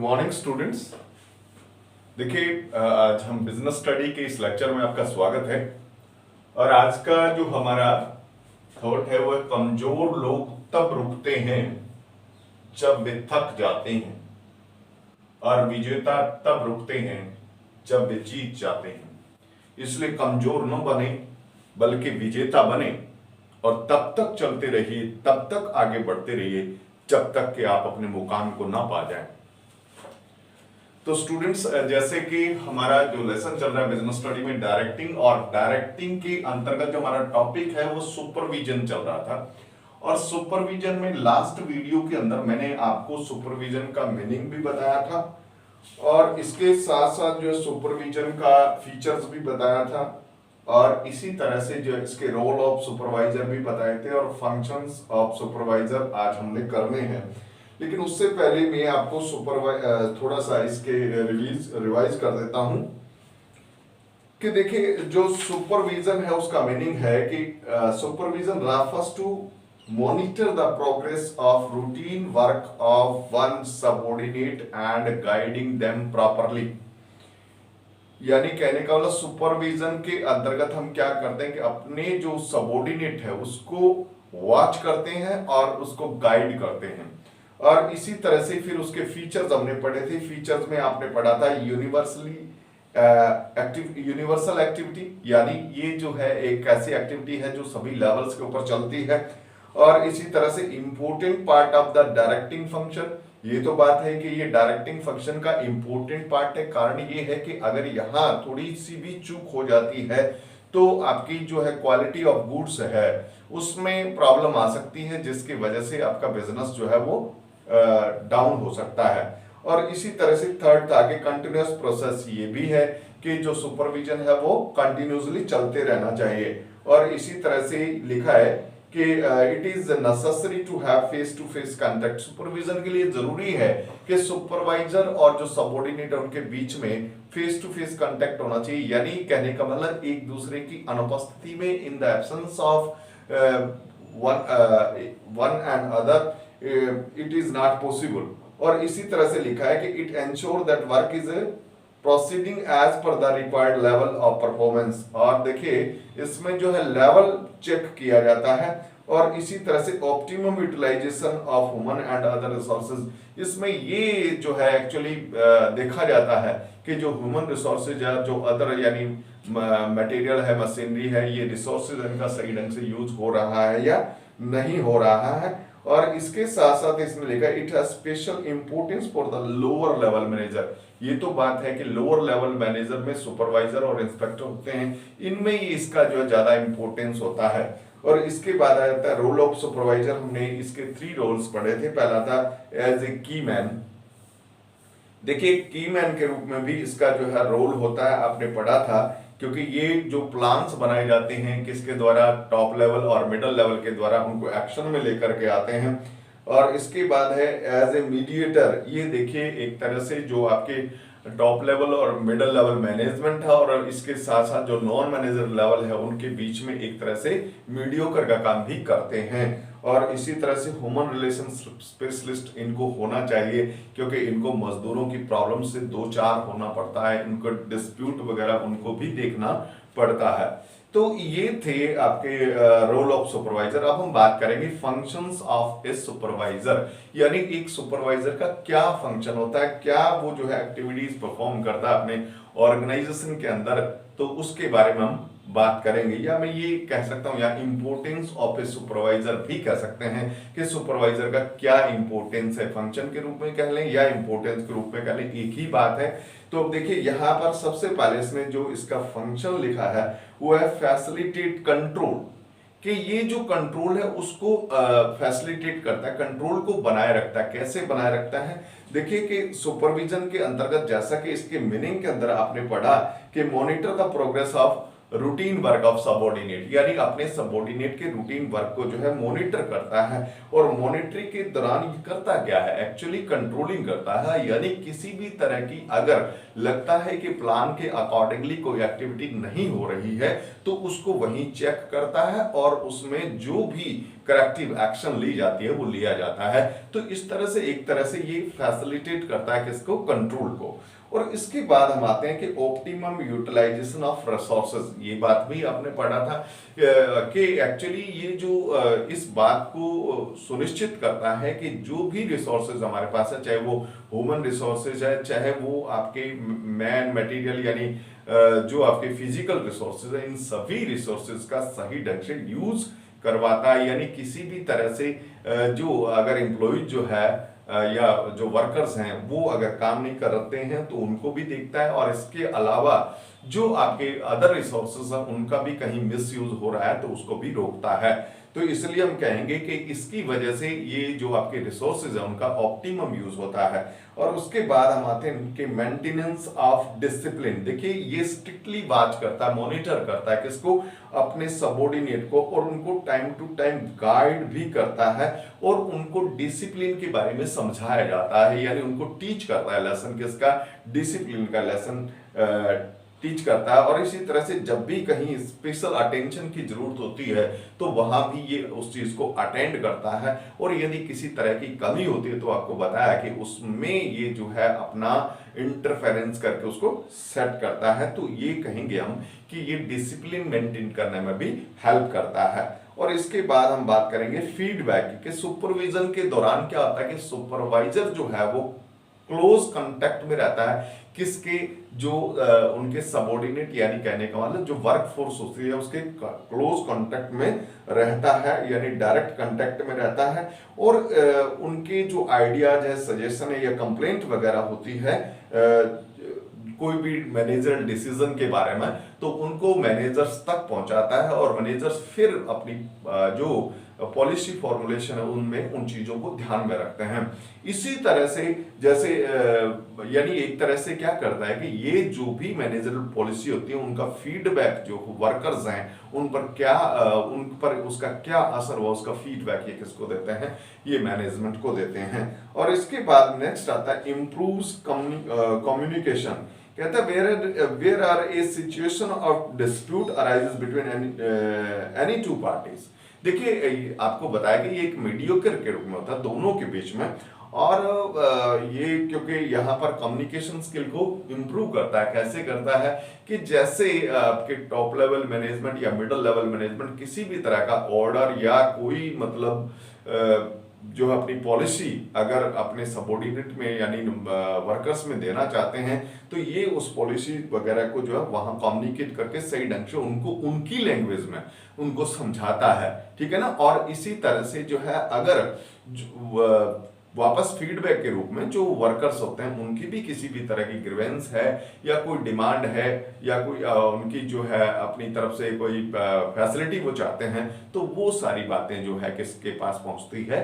Morning students. देखिए, आज हम बिजनेस स्टडी के इस लेक्चर में आपका स्वागत है। और आज का जो हमारा थॉट है वह कमजोर लोग तब रुकते हैं जब वे थक जाते हैं और विजेता तब रुकते हैं जब वे जीत जाते हैं। इसलिए कमजोर न बने बल्कि विजेता बने और तब तक चलते रहिए, तब तक आगे बढ़ते रहिए जब तक कि आप अपने मुकाम को ना पा जाएं। तो स्टूडेंट्स, जैसे कि हमारा जो लेसन चल रहा है बिजनेस स्टडी में डायरेक्टिंग, और डायरेक्टिंग के अंतर्गत जो हमारा टॉपिक है वो सुपरविजन चल रहा था। और सुपरविजन में लास्ट वीडियो के अंदर मैंने आपको सुपरविजन का मीनिंग भी बताया था और इसके साथ साथ जो सुपरविजन का फीचर्स भी बताया था और इसी तरह से जो इसके रोल ऑफ सुपरवाइजर भी बताए थे और फंक्शंस ऑफ सुपरवाइजर आज हमने करने हैं। लेकिन उससे पहले मैं आपको थोड़ा सा इसके रिवाइज कर देता हूं कि देखिए, जो सुपरविजन है उसका मीनिंग है कि supervision refers to monitor the progress of routine work of one subordinate and guiding them properly. यानी कहने का मतलब सुपरविजन के अंतर्गत हम क्या करते हैं कि अपने जो सबऑर्डिनेट है उसको वॉच करते हैं और उसको गाइड करते हैं। और इसी तरह से फिर उसके फीचर्स हमने पढ़े थे। फीचर्स में आपने पढ़ा था यूनिवर्सल एक्टिविटी, यानी ये जो है एक ऐसी एक्टिविटी है जो सभी लेवल्स के ऊपर चलती है। और इसी तरह से important part of the directing function, ये तो बात है कि ये डायरेक्टिंग फंक्शन का इंपोर्टेंट पार्ट है। कारण ये है कि अगर यहाँ थोड़ी सी भी चूक हो जाती है तो आपकी जो है क्वालिटी ऑफ गुड्स है उसमें प्रॉब्लम आ सकती है, जिसकी वजह से आपका बिजनेस जो है वो डाउन हो सकता है। और इसी तरह से थर्ड था कि कंटिन्यूअस प्रोसेस, ये भी है कि जो सुपरविजन है वो कंटिन्यूअसली चलते रहना चाहिए। और इसी तरह से लिखा है कि it is necessary to have face to face contact. Supervision के लिए जरूरी है कि सुपरवाइजर और जो सबऑर्डिनेट है उनके बीच में फेस टू फेस कांटेक्ट होना चाहिए। यानी कहने का मतलब एक दूसरे की अनुपस्थिति में, in the absence of one and other, it is not possible. और इसी तरह से लिखा है कि it ensure that work is proceeding as per the required level of performance. और देखिए, इसमें जो है लेवल चेक किया जाता है और इसी तरह से optimum utilization of human and other resources. इसमें ये जो है एक्चुअली देखा जाता है कि जो ह्यूमन रिसोर्सेज है, जो अदर यानी मटेरियल है, मशीनरी है, ये रिसोर्सेज इनका सही ढंग से यूज हो रहा है या नहीं हो रहा है। और इसके साथ साथ इसमें लिखा है it has special importance for the lower level manager. ये तो बात है कि लोअर लेवल मैनेजर में सुपरवाइजर और इंस्पेक्टर होते हैं, इनमें ही इसका जो है ज्यादा इंपोर्टेंस होता है। और इसके बाद आ जाता है रोल ऑफ सुपरवाइजर। हमने इसके 3 रोल्स पढ़े थे। पहला था एज ए की मैन। देखिए, की मैन के रूप में भी इसका जो है रोल होता है, आपने पढ़ा था, क्योंकि ये जो प्लान्स बनाए जाते हैं किसके द्वारा, टॉप लेवल और मिडिल लेवल के द्वारा, उनको एक्शन में लेकर के आते हैं। और इसके बाद है एज ए मीडिएटर। ये देखिए, एक तरह से जो आपके टॉप लेवल और मिडिल लेवल मैनेजमेंट है और इसके साथ साथ जो नॉन मैनेजर लेवल है उनके बीच में एक तरह से मीडियोकर का काम भी करते हैं। और इसी तरह से ह्यूमन रिलेशन स्पेशलिस्ट इनको होना चाहिए, क्योंकि इनको मजदूरों की प्रॉब्लम से दो चार होना पड़ता है, इनको डिस्प्यूट वगैरह उनको भी देखना पड़ता है। तो ये थे आपके रोल ऑफ सुपरवाइजर। अब हम बात करेंगे फंक्शंस ऑफ ए सुपरवाइजर, यानी एक सुपरवाइजर का क्या फंक्शन होता है, क्या वो जो है एक्टिविटीज परफॉर्म करता है अपने ऑर्गेनाइजेशन के अंदर, तो उसके बारे में हम बात करेंगे। या मैं ये कह सकता हूं, या इंपोर्टेंस ऑफ ए सुपरवाइजर भी कह सकते हैं कि सुपरवाइजर का क्या इंपोर्टेंस है, फंक्शन के रूप में कह लें या इंपोर्टेंस के रूप में कह लें, एक ही बात है। तो अब देखिए, यहाँ पर सबसे पहले इसमें जो इसका फंक्शन लिखा है वो है फैसिलिटेट कंट्रोल, कि ये जो कंट्रोल है उसको फैसिलिटेट करता है, कंट्रोल को बनाए रखता है। कैसे बनाए रखता है? देखिए कि सुपरविजन के अंतर्गत, जैसा कि इसके मीनिंग के अंदर आपने पढ़ा कि monitor the progress of routine work of subordinate, यानी अपने सबऑर्डिनेट के रूटीन वर्क को जो है मॉनिटर करता है। और मॉनिटरिंग के दौरान ये करता क्या है, एक्चुअली कंट्रोलिंग करता है, यानी किसी भी तरह की अगर लगता है कि प्लान के अकॉर्डिंगली कोई एक्टिविटी नहीं हो रही है तो उसको वहीं चेक करता है और उसमें जो भी करेक्टिव एक्शन ली जाती है वो लिया जाता है। तो इस तरह से एक तरह से ये फैसिलिटेट करता है किसको, कंट्रोल को। और इसके बाद हम आते हैं कि ऑप्टिमम यूटिलाइजेशन ऑफ रिसोर्सेज, ये बात भी आपने पढ़ा था कि एक्चुअली ये जो इस बात को सुनिश्चित करता है कि जो भी रिसोर्सेज हमारे पास है, चाहे वो ह्यूमन रिसोर्सेज है, चाहे वो आपके मैन मटेरियल यानी जो आपके फिजिकल रिसोर्सेज है, इन सभी रिसोर्सेज का सही ढंग से यूज करवाता है। यानी किसी भी तरह से जो अगर एम्प्लॉय जो है या जो वर्कर्स हैं वो अगर काम नहीं करते हैं तो उनको भी देखता है, और इसके अलावा जो आपके अदर रिसोर्सेज हैं उनका भी कहीं मिसयूज हो रहा है तो उसको भी रोकता है। तो इसलिए हम कहेंगे कि इसकी वजह से ये जो आपके रिसोर्सेज है उनका ऑप्टिमम यूज होता है। और उसके बाद हम आते हैं इनके मेंटेनेंस ऑफ डिसिप्लिन। देखिए ये स्ट्रिक्टली वॉच करता है, मॉनिटर करता है किसको, अपने सबऑर्डिनेट को, और उनको टाइम टू टाइम गाइड भी करता है और उनको डिसिप्लिन के बारे में समझाया जाता है, यानी उनको टीच करता है लेसन किसका, डिसिप्लिन का लेसन टीच करता है। और इसी तरह से जब भी कहीं स्पेशल अटेंशन की जरूरत होती है तो वहां भी ये उस चीज को अटेंड करता है, और यदि किसी तरह की कमी होती है तो आपको बताया कि उसमें ये जो है अपना इंटरफेरेंस करके उसको सेट करता है। तो ये कहेंगे हम कि ये डिसिप्लिन मेंटेन करने में भी हेल्प करता है। और इसके बाद हम बात करेंगे फीडबैक के। सुपरविजन के दौरान क्या होता है कि सुपरवाइजर जो है वो क्लोज कांटेक्ट में रहता है किसके, जो उनके सबऑर्डिनेट, यानी कहने का मतलब जो वर्क फोर्स होती है उसके क्लोज कांटेक्ट में रहता है, यानी डायरेक्ट कांटेक्ट में रहता है। और उनके जो आइडियाज है, सजेशन है या कंप्लेंट वगैरह होती है कोई भी मैनेजरल डिसीजन के बारे में, तो उनको मैनेजर्स तक पहुंचाता है और मैनेजर्स फिर अपनी जो पॉलिसी फॉर्मुलेशन है उनमें उन चीजों को ध्यान में रखते हैं। इसी तरह से जैसे यानी एक तरह से क्या करता है कि ये जो भी मैनेजरल पॉलिसी होती है उनका फीडबैक जो वर्कर्स हैं उन पर क्या उन पर उसका क्या असर हुआ, उसका फीडबैक ये किसको देते हैं, ये मैनेजमेंट को देते हैं। और इसके बाद नेक्स्ट आता है इम्प्रूव्स कम्युनिकेशन। कहता है where are a situation of dispute arises between any two parties. देखिए आपको बताया कि ये एक मीडियोकर के रूप में होता है दोनों के बीच में, और ये क्योंकि यहाँ पर कम्युनिकेशन स्किल को इम्प्रूव करता है। कैसे करता है कि जैसे आपके टॉप लेवल मैनेजमेंट या मिडिल लेवल मैनेजमेंट किसी भी तरह का ऑर्डर या कोई मतलब जो अपनी पॉलिसी अगर अपने सबऑर्डिनेट में यानी वर्कर्स में देना चाहते हैं तो ये उस पॉलिसी वगैरह को जो है वहां कम्युनिकेट करके सही ढंग से उनको उनकी लैंग्वेज में उनको समझाता है, ठीक है ना। और इसी तरह से जो है अगर वापस फीडबैक के रूप में जो वर्कर्स होते हैं उनकी भी किसी भी तरह की ग्रीवेंस है या कोई डिमांड है या कोई उनकी जो है अपनी तरफ से कोई फैसिलिटी वो चाहते हैं, तो वो सारी बातें जो है किसके पास पहुंचती है,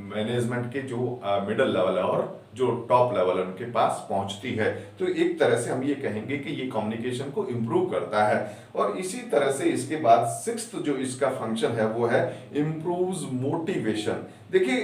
मैनेजमेंट के जो मिडिल लेवल है और जो टॉप लेवल है उनके पास पहुंचती है। तो एक तरह से हम ये कहेंगे कि ये कम्युनिकेशन को इम्प्रूव करता है। और इसी तरह से इसके बाद सिक्स्थ जो इसका फंक्शन है वो है इम्प्रूव्स मोटिवेशन। देखिए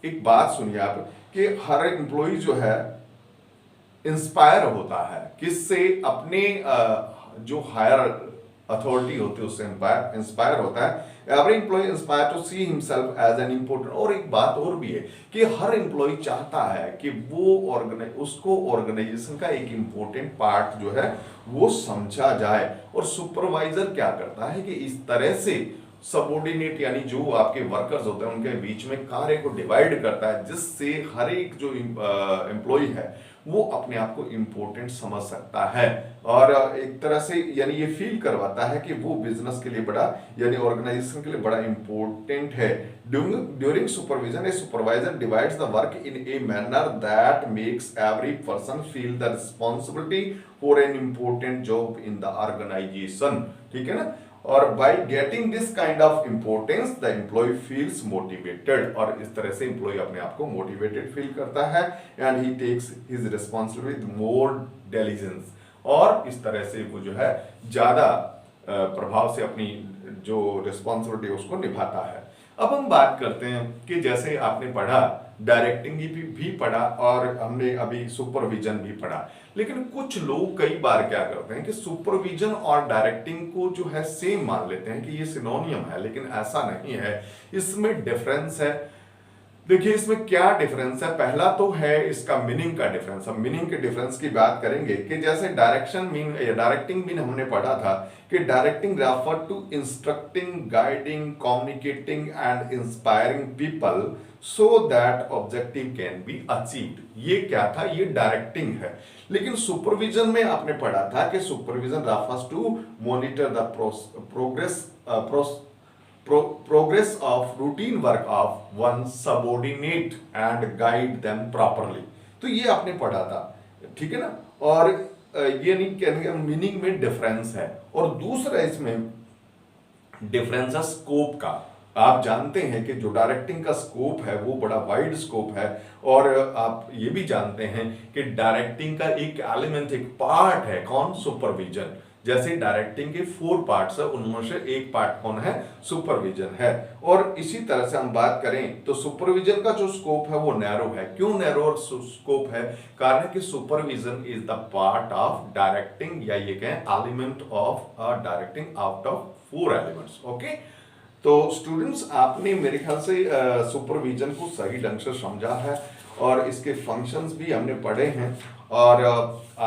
एक बात सुनिए आप कि हर एम्प्लॉय जो है इंस्पायर होता है किससे, अपने जो हायर अथॉरिटी होती है उससे इंस्पायर होता है। Every employ inspire to see himself as an important. और एक बात और भी है कि हर एम्प्लॉय चाहता है कि वो उसको ऑर्गेनाइजेशन का एक इम्पोर्टेंट पार्ट जो है वो समझा जाए। और सुपरवाइजर क्या करता है कि इस तरह से सबऑर्डिनेट यानी जो आपके वर्कर्स होते हैं उनके बीच में कार्य को डिवाइड करता है, जिससे हर एक जो एम्प्लॉय है वो अपने आप को इम्पोर्टेंट समझ सकता है और एक तरह से यानी ये फील करवाता है कि वो बिजनेस के लिए बड़ा यानी ऑर्गेनाइजेशन के लिए बड़ा इम्पोर्टेंट है। During supervision a supervisor divides the work in a manner that makes every person feel the responsibility for an important job in the organisation, ठीक है ना। और by getting this kind of importance the employee feels motivated। और इस तरह से employee अपने आप को motivated feel करता है and he takes his responsibility with more diligence। और इस तरह से वो जो है ज़्यादा प्रभाव से अपनी जो रिस्पॉन्सिबिलिटी उसको निभाता है। अब हम बात करते हैं कि जैसे आपने पढ़ा डायरेक्टिंग भी पढ़ा और हमने अभी सुपरविजन भी पढ़ा, लेकिन कुछ लोग कई बार क्या करते हैं कि सुपरविजन और डायरेक्टिंग को जो है सेम मान लेते हैं कि ये सिनोनियम है, लेकिन ऐसा नहीं है, इसमें डिफरेंस है। देखिए इसमें क्या डिफरेंस है, पहला तो है इसका मीनिंग का डिफरेंस। हम मीनिंग के डिफरेंस की बात करेंगे कि जैसे डायरेक्टिंग मीन हमने पढ़ा था कि directing refer to instructing, guiding, communicating and inspiring people so that objective can be achieved. ये क्या था, ये डायरेक्टिंग है। लेकिन सुपरविजन में आपने पढ़ा था कि supervision refers to monitor the progress of routine work of one subordinate and guide them properly। तो ये आपने पढ़ा था, ठीक है ना। और ये नहीं कहने मीनिंग में डिफरेंस है। और दूसरा इसमें डिफरेंस है स्कोप का। आप जानते हैं कि जो डायरेक्टिंग का स्कोप है वो बड़ा वाइड स्कोप है, और आप ये भी जानते हैं कि डायरेक्टिंग का एक एलिमेंट, एक पार्ट है कौन, सुपरविजन। जैसे डायरेक्टिंग के 4 पार्ट्स है, उनमें से एक पार्ट कौन है, सुपरविजन है। और इसी तरह से हम बात करें तो सुपरविजन का जो स्कोप है वो नैरो है। क्यों नैरो स्कोप है, कारण कि supervision is the part of directing, या ये कहें element of directing out of 4 elements. Okay, तो स्टूडेंट्स आपने मेरे ख्याल से सुपरविजन को सही ढंग से समझा है और इसके फंक्शंस भी हमने पढ़े हैं। और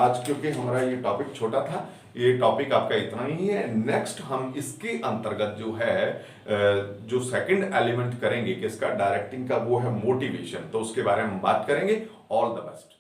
आज क्योंकि हमारा ये टॉपिक छोटा था, ये टॉपिक आपका इतना ही है। नेक्स्ट हम इसके अंतर्गत जो है जो सेकंड एलिमेंट करेंगे किसका, डायरेक्टिंग का, वो है मोटिवेशन। तो उसके बारे में हम बात करेंगे। All the best.